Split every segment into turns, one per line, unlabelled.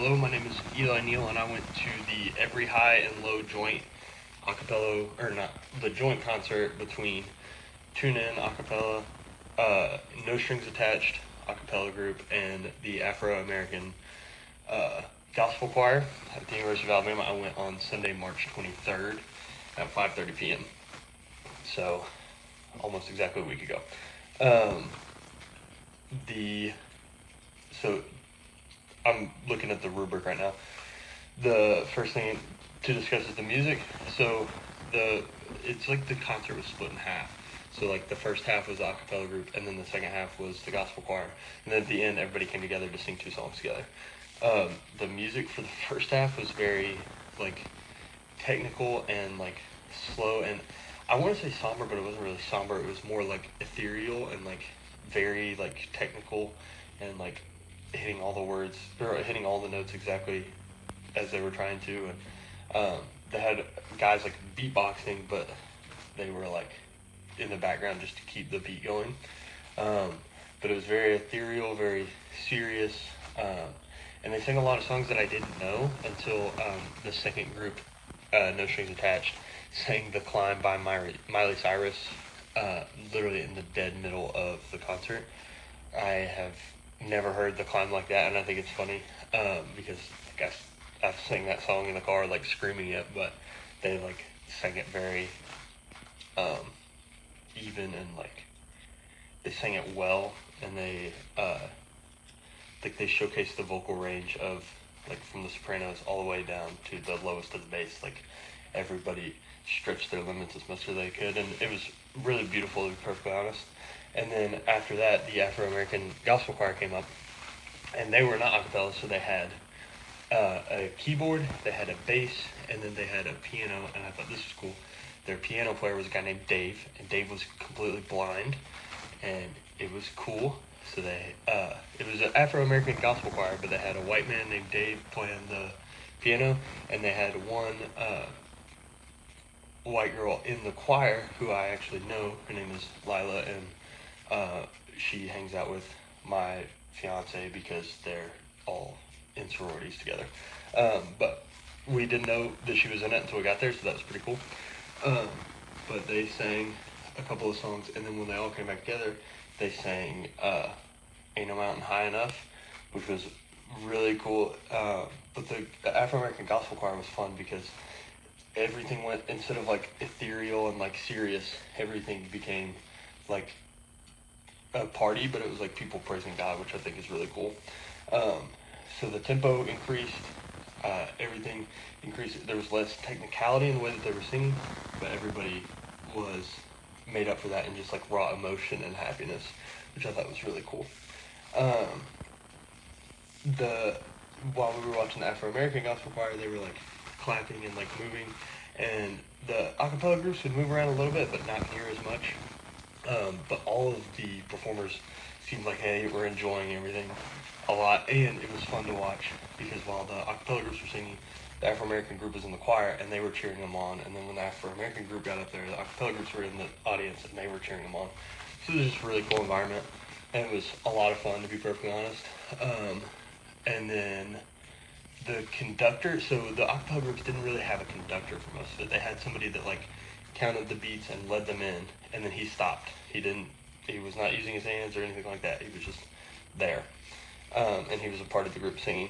Hello, my name is Eli Neal, and I went to the Every High and Low Joint acapella, or not, the joint concert between Tune In acapella, No Strings Attached acapella group, and the Afro American uh, Gospel Choir at the University of Alabama. I went on Sunday, March 23rd at 5:30 p.m. So, almost exactly a week ago. Um, the so I'm looking at the rubric right now. The first thing to discuss is the music. So the it's like the concert was split in half. So like the first half was the acapella group, and then the second half was the gospel choir, and then at the end everybody came together to sing two songs together. The music for the first half was very like technical and like slow, and I want to say somber, but it wasn't really somber. It was more like ethereal and like very like technical and like hitting all the words or hitting all the notes exactly as they were trying to, and they had guys like beatboxing, but they were like in the background just to keep the beat going. Um, but it was very ethereal, very serious, um, and they sang a lot of songs that I didn't know until the second group, No Strings Attached, sang "The Climb" by Miley Cyrus, literally in the dead middle of the concert. I have never heard "The Climb" like that, and I think it's funny because like, I've sang that song in the car, like screaming it, but they like sang it very um, even and like they sang it well, and they like they showcased the vocal range of like from the sopranos all the way down to the lowest of the bass. Like everybody stretched their limits as much as they could, and it was really beautiful to be perfectly honest. And then after that, the Afro American Gospel Choir came up, and they were not acapella, so they had a keyboard, they had a bass, and then they had a piano. And I thought this was cool. Their piano player was a guy named Dave, and Dave was completely blind, and it was cool. So it was an Afro American gospel choir, but they had a white man named Dave playing the piano, and they had one white girl in the choir who I actually know. Her name is Lila, and she hangs out with my fiance because they're all in sororities together. But we didn't know that she was in it until we got there, so that was pretty cool. Um, but they sang a couple of songs, and then when they all came back together, they sang "Ain't No Mountain High Enough," which was really cool. But the Afro American Gospel Choir was fun because everything went instead of like ethereal and like serious, everything became like a party, but it was like people praising God, which I think is really cool. Um, so the tempo increased, everything increased. There was less technicality in the way that they were singing, but everybody was made up for that in just like raw emotion and happiness, which I thought was really cool. Um, the While we were watching the Afro American Gospel Choir, they were like clapping and like moving, and the acapella groups would move around a little bit, but not near as much. But all of the performers seemed like, hey, we're enjoying everything a lot, and it was fun to watch because while the acapella groups were singing, the Afro American group was in the choir and they were cheering them on. And then when the Afro American group got up there, the acapella groups were in the audience and they were cheering them on. So it was just a really cool environment, and it was a lot of fun to be perfectly honest. And then the conductor, so the acapella groups didn't really have a conductor for most of it. They had somebody that like counted the beats and led them in, and then he stopped. He was not using his hands or anything like that. He was just there, and he was a part of the group singing.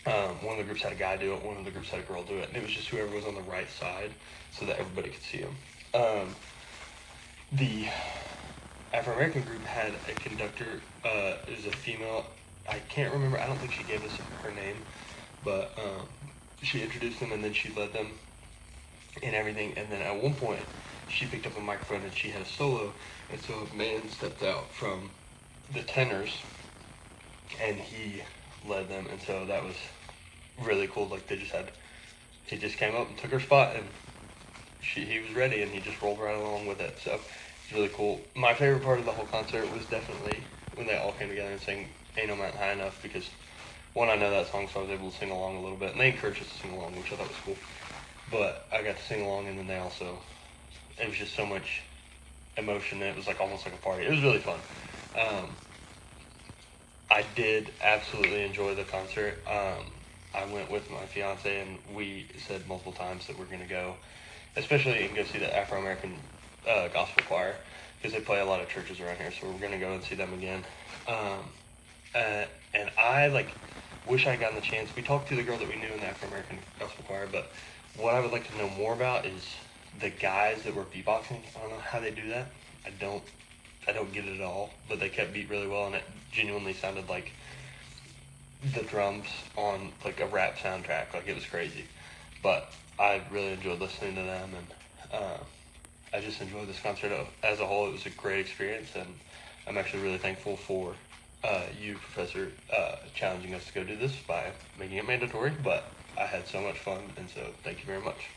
One of the groups had a guy do it, one of the groups had a girl do it, and it was just whoever was on the right side so that everybody could see him. The Afro American group had a conductor. It was a female. I can't remember. I don't think she gave us her name, but she introduced them and then she led them and everything. And then at one point, she picked up a microphone and she had a solo. And so a man stepped out from the tenors and he led them. And so that was really cool. Like he just came up and took her spot, and he was ready, and he just rolled right along with it. So it's really cool. My favorite part of the whole concert was definitely when they all came together and sang "Ain't No Mountain High Enough," because one, I know that song, so I was able to sing along a little bit, and they encouraged us to sing along, which I thought was cool. But I got to sing along, and then it was just so much emotion. It was like almost like a party. It was really fun. Um, I did absolutely enjoy the concert. I went with my fiance, and we said multiple times that we're going to go, especially and go see the Afro American Gospel Choir because they play a lot of churches around here. So we're going to go and see them again. Um, and I wish I had gotten the chance. We talked to the girl that we knew in the Afro American Gospel Choir, but what I would like to know more about is the guys that were beatboxing. I don't know how they do that. I don't. I don't get it at all. But they kept beat really well, and it genuinely sounded like the drums on like a rap soundtrack. Like it was crazy. But I really enjoyed listening to them, and I just enjoyed this concert as a whole. It was a great experience, and I'm actually really thankful for you, Professor, challenging us to go do this by making it mandatory. But I had so much fun, and so thank you very much.